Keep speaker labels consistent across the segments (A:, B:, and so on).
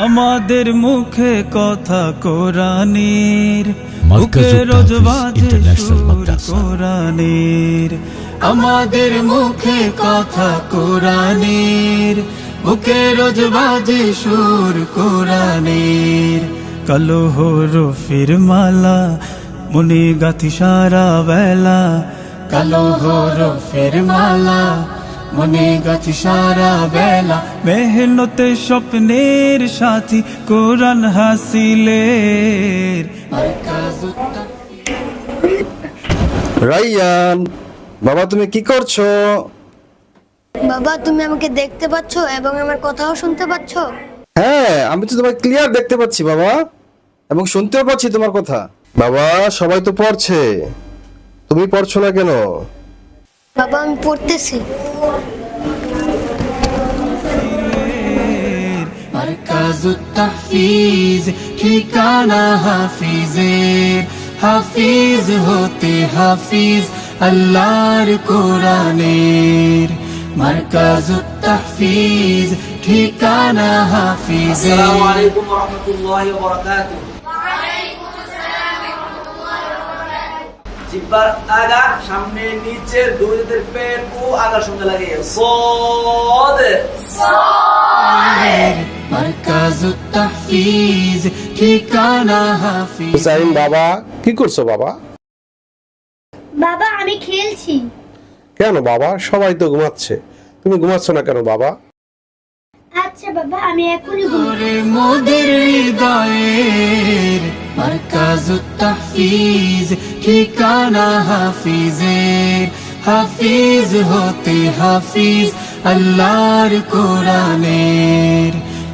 A: আমাদের মুখে কথা কোরআনের, মুখে রোজ বাজে সুর কোরআনের। আমাদের মুখে কথা কোরআনের, মুখে রোজ বাজে সুর কোরআনের। কালো হরফের মালা মনে গাথি সারা বেলা, কালো হরফের মালা মনে গাথি সারা বেলা। মেহনতে স্বপ্নের সাথী কোরআন হাসিলের।
B: রাইয়ান, বাবা তুমি কি করছো?
C: বাবা, তুমি আমাকে দেখতে পাচ্ছ এবং আমার কথাও শুনতে পাচ্ছ?
B: হ্যাঁ, আমি তো তোমায় ক্লিয়ার দেখতে পাচ্ছি বাবা, এবং শুনতেও পাচ্ছি তোমার কথা। বাবা, সবাই তো পড়ছে, তুমি পড়ছো না কেন?
C: বাবা, আমি পড়তেছি।
A: মারকাজুত তাহফিজ ঠিকানা হাফিজের, হাফিজ হতে হাফিজ আল্লাহর কোরআনের। মারকাজুত তাহফিজ ঠিকানা হাফিজের।
D: আসসালামু আলাইকুম ওয়া রাহমাতুল্লাহি ওয়া বারাকাতুহু। জিহ্বার আগা সামনে নিচে দুই হাতের পেট ও আগার সঙ্গে লাগে সাদ।
A: মারকাজুত তাহফিজ ঠিকানা হাফিজ।
B: হুসাইন বাবা, কি করছো বাবা?
C: বাবা, আমি খেলছি।
B: কেন বাবা, সবাই তো ঘুমাচ্ছে, তুমি ঘুমাচ্ছ না কেন বাবা?
C: আচ্ছা বাবা, আমি এখনই
A: ওরে মোদের হৃদয়ের মারকাজুত তাহফিজ ঠিকানা হাফিজের, হাফিজ হতে হাফিজ আল্লাহর কোরআনের।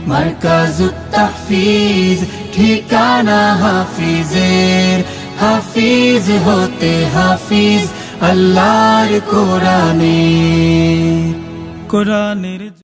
A: মারকাজুত তাহফিজ ঠিকানা হাফিজের, হাফিজ হতে হাফিজ আল্লাহর কোরআনের। কোরআনের